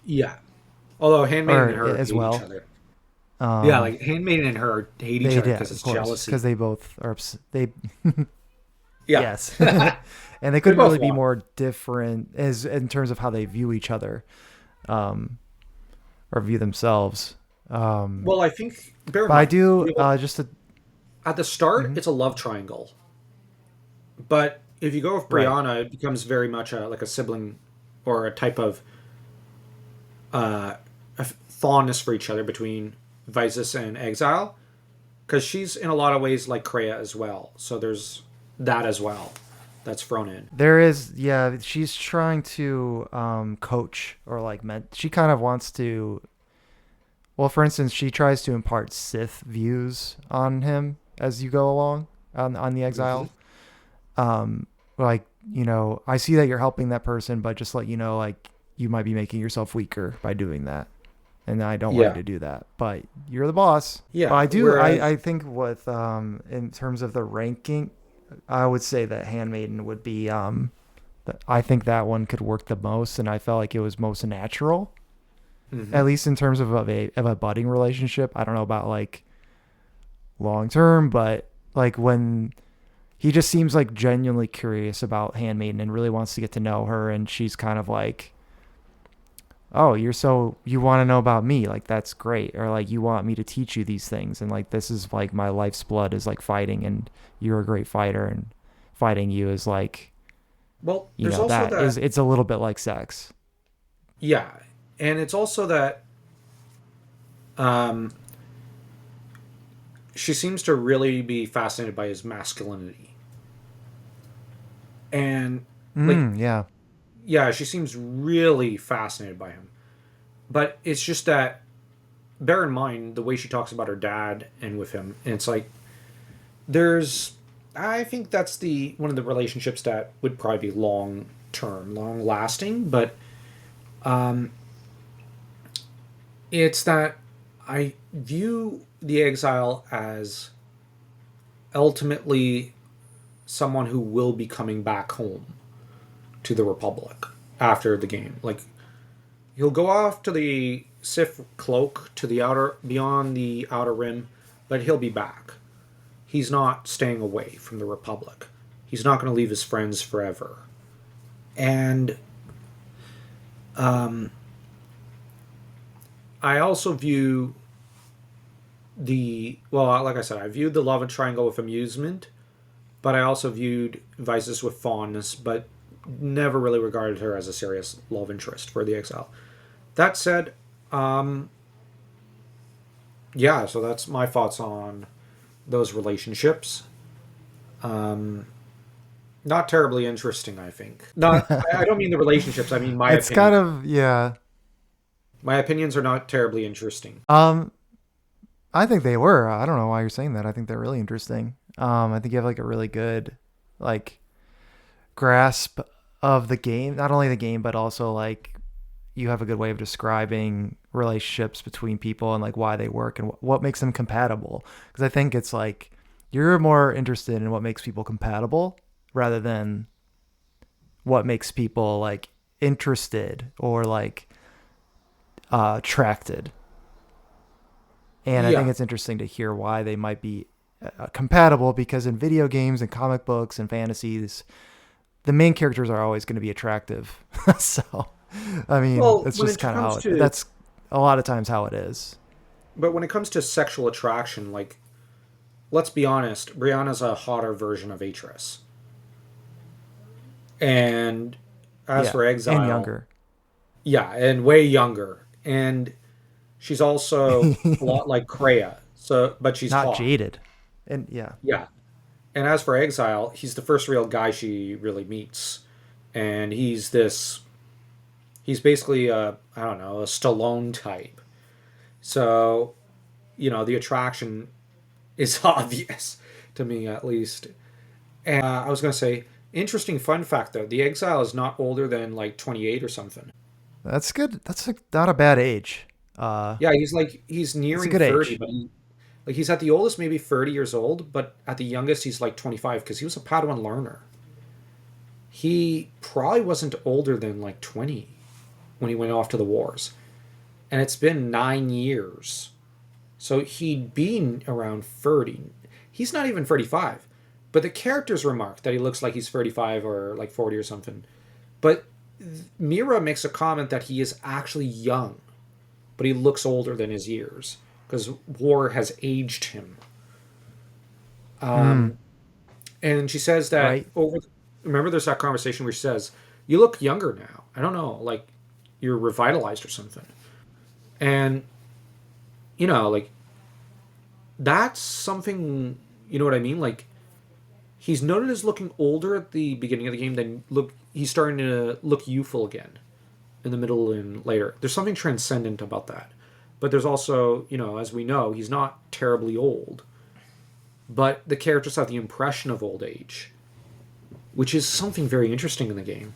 Yeah. Although Handmaiden Or and her as hate each well. other. Yeah, like Handmaiden and her hate each They other did, because of it's course, jealousy. because they both are. They Yeah. yes, and they couldn't both really be want. more different as in terms of how they view each other, or view themselves. Well, I think bear in But I mind, do you know, just to at the start mhm, it's a love triangle, but if you go with right. Brianna, it becomes very much like a sibling or a type of a fondness for each other between Visus and Exile, because she's in a lot of ways like Kreia as well. So there's that as well that's thrown in. There is, yeah. She's trying to coach or like she kind of wants to. Well, for instance, she tries to impart Sith views on him as you go along on the Hmm. exile. Like, I see that you're helping that person, but just let you know, like, you might be making yourself weaker by doing that, and I don't want you Yeah, to do that. But you're the boss. But yeah. I do. Whereas, I think with in terms of the ranking, I would say that Handmaiden would be I think that one could work the most, and I felt like it was most natural, hmm at least in terms of a budding relationship. I don't know about like long term, but like when he just seems like genuinely curious about Handmaiden and really wants to get to know her, and she's kind of like, "Oh, you want to know about me? Like that's great." Or like you want me to teach you these things, and like this is like my life's blood is like fighting, and you're a great fighter, and fighting you is like, well, there's also that is that. it's a little bit like sex. Yeah, and it's also that um, she seems to really be fascinated by his masculinity, and like Yeah. yeah, she seems really fascinated by him. But it's just that bear in mind the way she talks about her dad and with him, and it's like there's I think that's the one of the relationships that would probably be long term, long lasting, but it's that I view the exile as ultimately someone who will be coming back home to the Republic after the game. Like he'll go off to the Sith cloak to the outer beyond the outer rim, but he'll be back. He's not staying away from the Republic. He's not going to leave his friends forever. And I also view like I said, I viewed the love and triangle with amusement, but I also viewed Vices with fondness, but never really regarded her as a serious love interest for the exile. That said, um, yeah, so that's my thoughts on those relationships. Um, Not terribly interesting, I think. Not, I don't mean the relationships. I mean my It's kind opinion. of, yeah. My opinions are not terribly interesting. Um, I think they were. I don't know why you're saying that. I think they're really interesting. I think you have like a really good like grasp of the game, not only the game, but also like you have a good way of describing relationships between people and like why they work and what makes them compatible. Because I think it's like you're more interested in what makes people compatible rather than what makes people like interested or like attracted. And I think Yeah. it's interesting to hear why they might be compatible, because in video games and comic books and fantasies, the main characters are always going to be attractive. So, I mean, Well, it's when just it kind of comes how to that's a lot of times how it is. but when it comes to sexual attraction, like let's be honest, Brianna's a hotter version of Atris. And as Yeah. for And Exile, younger. yeah, and way younger. And she's also a lot like Kreia. So but she's Not hot. jaded. And yeah. Yeah. And as for Exile, he's the first real guy she really meets. And he's basically a, I don't know, a Stallone type. So, the attraction is obvious to me at least. And I was going to say, interesting fun fact though, the Exile is not older than like 28 or something. That's good. That's like not a bad age. Yeah, he's It's a nearing good 30, age. but like he's at the oldest maybe 30 years old, but at the youngest he's like 25 because he was a Padawan learner. He probably wasn't older than like 20 when he went off to the wars. And it's been 9 years. So he'd been around 30. He's not even 35. But the characters remark that he looks like he's 35 or like 40 or something. But Mira makes a comment that he is actually young, but he looks older than his years because war has aged him. Hmm. And she says that Right. remember there's that conversation where she says, "You look younger now. I don't know, like you're revitalized or something." And like that's something, you know what I mean? Like he's noted as looking older at the beginning of the game, then he's starting to look youthful again in the middle and later. There's something transcendent about that. But there's also, as we know, he's not terribly old. But the characters have the impression of old age, which is something very interesting in the game.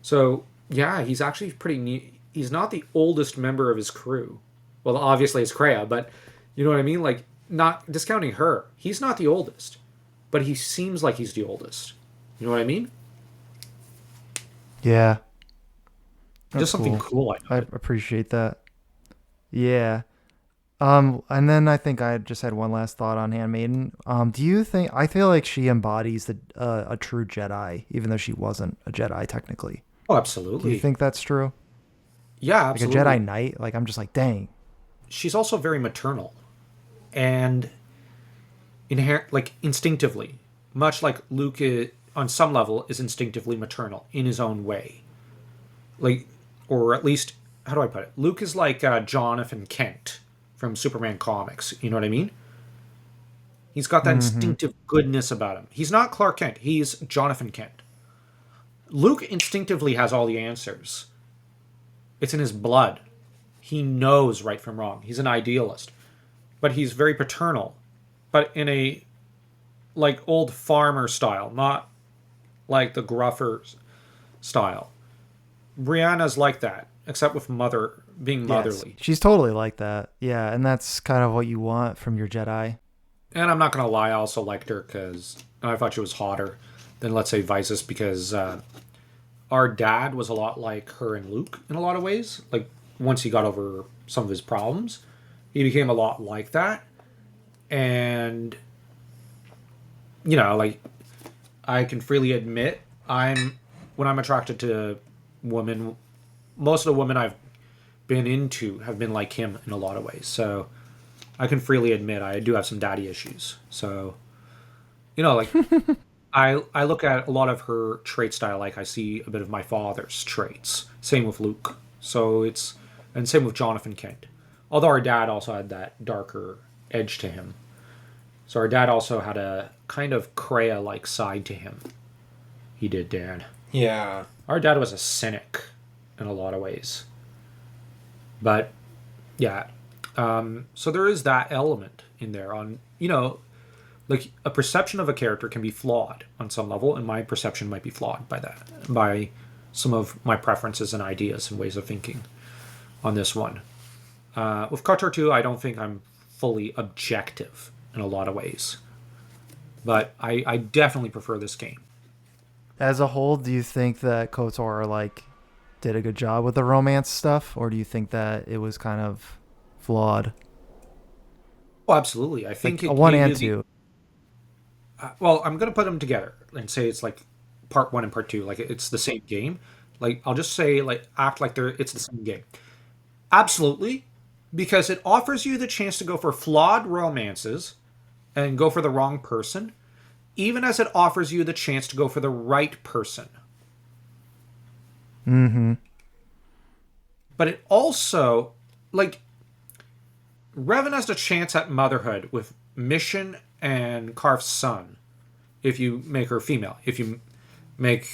So, yeah, he's actually pretty neat. He's not the oldest member of his crew. Well, obviously it's Kreia, but you know what I mean? Like, not discounting her. He's not the oldest, but he seems like he's the oldest. You know what I mean? Yeah. That's Just something cool. cool I I noted. appreciate that. Yeah. And then I think I just had one last thought on Handmaiden. Do you think I feel like she embodies a true Jedi, even though she wasn't a Jedi technically? Oh, Do you absolutely. think that's true? Yeah, Like a Jedi absolutely. Knight? Like I'm just like, dang. She's also very maternal and inherent, like instinctively, much like Luke on some level is instinctively maternal in his own way. Like, or at least, how do I put it? Luke is like Jonathan Kent from Superman comics. You know what I mean? He's got that Mm-hmm. instinctive goodness about him. He's not Clark Kent. He's Jonathan Kent. Luke instinctively has all the answers. It's in his blood. He knows right from wrong. He's an idealist, but he's very paternal, but in a like old farmer style, not like the gruffer style. Brianna's like that, except with being Yes, motherly. she's totally like that. Yeah, and that's kind of what you want from your Jedi. And I'm not gonna lie, I also liked her because I thought she was hotter than let's say Visus because our dad was a lot like her and Luke in a lot of ways. Like once he got over some of his problems, he became a lot like that. And like I can freely admit when I'm attracted to women, most of the women I've been into have been like him in a lot of ways. So I can freely admit I do have some daddy issues. So like I look at a lot of her trait style like I see a bit of my father's traits. Same with Luke. So it's and same with Jonathan Kent. Although our dad also had that darker edge to him. So our dad also had a kind of Kreia like side to him. He did, Dan. Yeah. Our dad was a cynic in a lot of ways. But yeah. So there is that element in there on, like a perception of a character can be flawed on some level, and my perception might be flawed by that, by some of my preferences and ideas and ways of thinking on this one. With KOTOR 2, I don't think I'm fully objective in a lot of ways, but I definitely prefer this game. As a whole, do you think that KOTOR like did a good job with the romance stuff, or do you think that it was kind of flawed? Oh, absolutely. I think Like a it one gave and you the, two. well, I'm gonna put them together and say it's like part one and part two, like it's the same game. Like I'll just say like act like it's the same game. Absolutely, because it offers you the chance to go for flawed romances and go for the wrong person, even as it offers you the chance to go for the right person. Mm-hmm. But it also, like, Revan has a chance at motherhood with Mission and Karf's son if you make her female. If you make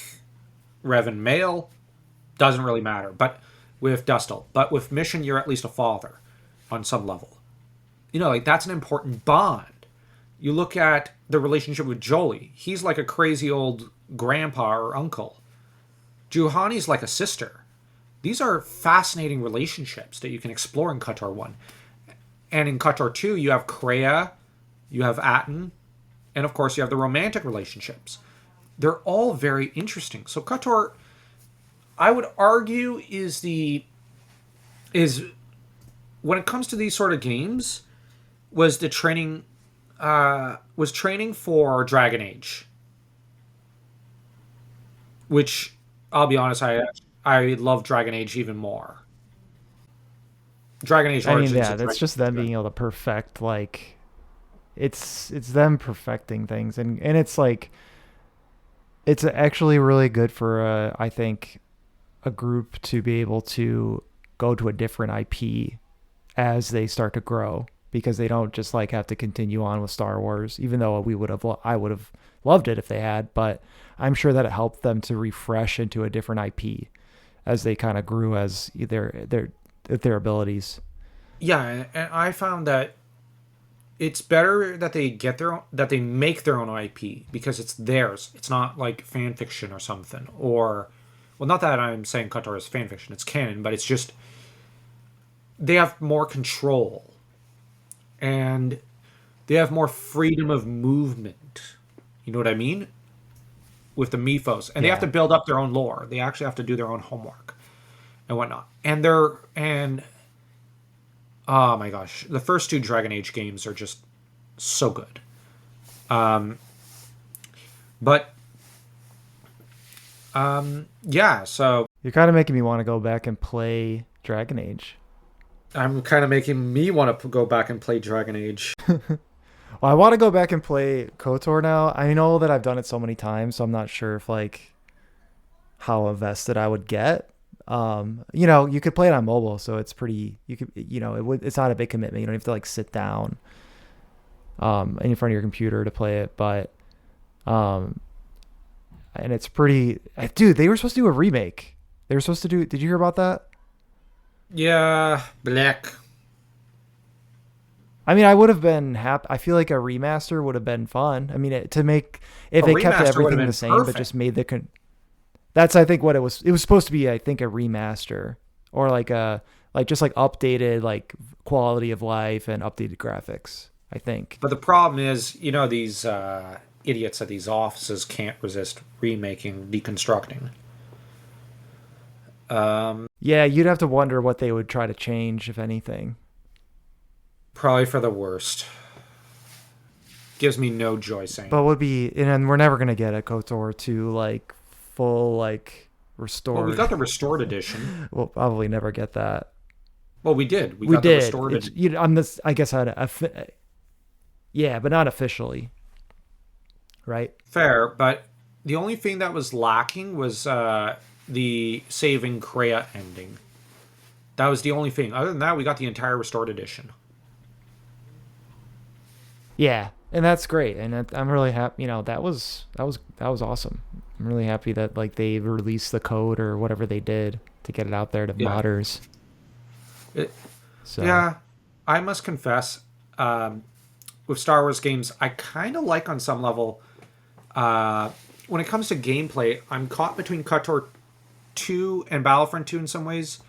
Revan male, doesn't really matter. But with Dustil. But with Mission, you're at least a father on some level. You know, like, that's an important bond. You look at the relationship with Jolie. He's like a crazy old grandpa or uncle. Juhani's like a sister. These are fascinating relationships that you can explore in KOTOR 1. And in KOTOR 2, you have Kreia, you have Atten, and of course you have the romantic relationships. They're all very interesting. So KOTOR, I would argue, is when it comes to these sort of games, was training for Dragon Age. Which, I'll be honest, I love Dragon Age even more. Dragon Age I mean, Origins. yeah, that's just them being able to perfect like it's them perfecting things, and it's like it's actually really good for I think a group to be able to go to a different IP as they start to grow, because they don't just like have to continue on with Star Wars, even though I would have loved it if they had, but I'm sure that it helped them to refresh into a different IP as they kind of grew as their abilities. Yeah, and I found that it's better that they make their own IP because it's theirs. It's not like fan fiction or something. Or, well, not that I'm saying KOTOR is fan fiction. It's canon, but it's just they have more control and they have more freedom of movement. You know what I mean? With the mythos, and they have to build up their own lore. They actually have to do their own homework and whatnot. And oh my gosh, the first two Dragon Age games are just so good. Yeah. So You're kind of making me want to go back and play Dragon Age. I'm kind of making me want to go back and play Dragon Age. Well, I want to go back and play KOTOR now. I know that I've done it so many times, so I'm not sure if like how invested I would get. You could play it on mobile, so it's pretty. You could, it's not a big commitment. You don't have to like sit down, in front of your computer to play it. But, and it's pretty. Dude, they were supposed to do a remake. They were supposed to do. Did you hear about that? Yeah, black. I mean, I would have been happy. I feel like a remaster would have been fun. I mean, to make if they kept everything the same, but just made that's I think what it was. It was supposed to be, I think, a remaster or like just like updated like quality of life and updated graphics, I think. But the problem is, these idiots at these offices can't resist remaking, deconstructing. Yeah, you'd have to wonder what they would try to change, if anything. Probably for the worst. Gives me no joy saying. But would be, and we're never gonna get a KOTOR 2 like full like restored. Well, we got the restored edition. We'll probably never get that. Well, we did. We got did. The restored edition. On this, I guess yeah, but not officially, right? Fair, but the only thing that was lacking was the saving Kreia ending. That was the only thing. Other than that, we got the entire restored edition. Yeah, and that's great, and I'm really happy. That was awesome. I'm really happy that like they released the code or whatever they did to get it out there to modders. Yeah, I must confess, with Star Wars games, I kind of like on some level. When it comes to gameplay, I'm caught between KOTOR 2 and Battlefront 2 in some ways,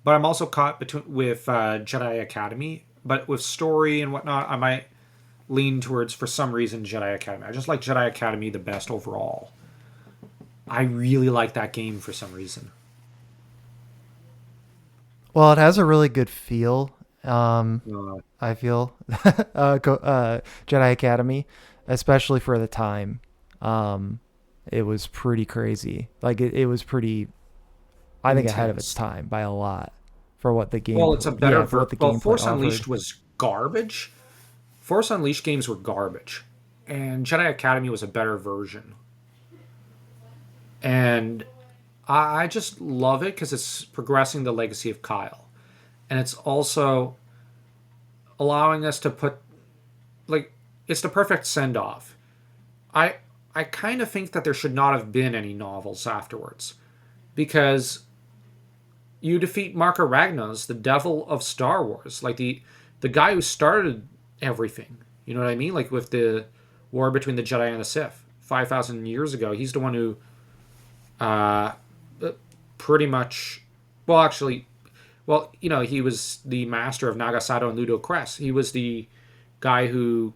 but I'm also caught with Jedi Academy. But with story and whatnot, I might lean towards, for some reason, Jedi Academy. I just like Jedi Academy the best overall. I really like that game for some reason. Well, it has a really good feel. Uh, I feel Jedi Academy, especially for the time. It was pretty crazy. Like it was pretty. I think ahead of its intense. time by a lot for what the game. Well, it's a better for what the well, gameplay Force offered. Unleashed was garbage. Force Unleashed games were garbage, and Jedi Academy was a better version. And I just love it because it's progressing the legacy of Kyle, and it's also allowing us to put like it's the perfect send off. I I kind of think that there should not have been any novels afterwards because you defeat Marco Ragnos, the devil of Star Wars, like the guy who started everything. You know what I mean? Like with the war between the Jedi and the Sith 5,000 years ago. He's the one who uh, pretty much, well, actually, well, you know, he was the master of Nagasato and Ludo Crest. He was the guy who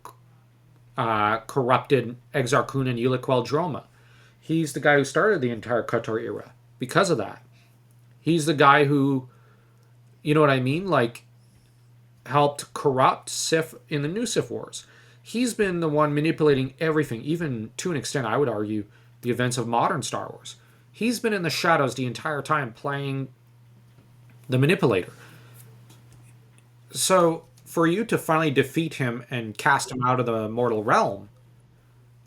corrupted Exar Kun and Uliquel Droma. He's the guy who started the entire KOTOR era because of that. He's the guy who, you know what I mean? Like, helped corrupt Sith in the new Sith Wars. He's been the one manipulating everything, even to an extent, I would argue, the events of modern Star Wars. He's been in the shadows the entire time playing the manipulator. So, for you to finally defeat him and cast him out of the mortal realm,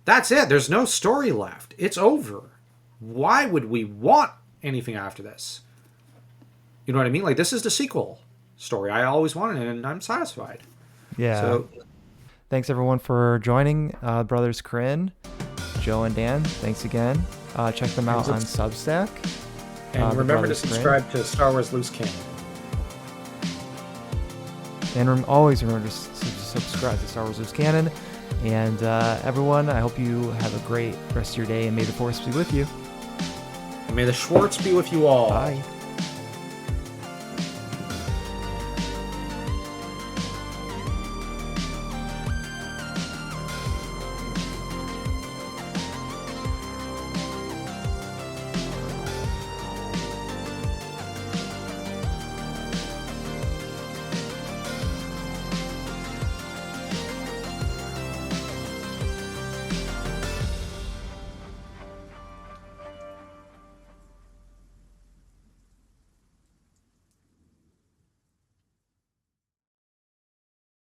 that's it. There's no story left. It's over. Why would we want anything after this? You know what I mean? Like, this is the sequel story I always wanted, and I'm satisfied. Yeah. So, Thanks everyone for joining, brothers Krynn, Joe and Dan. Thanks again. Check them out on Substack. and The remember to Brothers Krynn. subscribe to Star Wars Loose Cannon. And always remember to subscribe to Star Wars Loose Canon. And everyone, I hope you have a great rest of your day, and may the Force be with you. And may the Schwartz be with you all. Bye.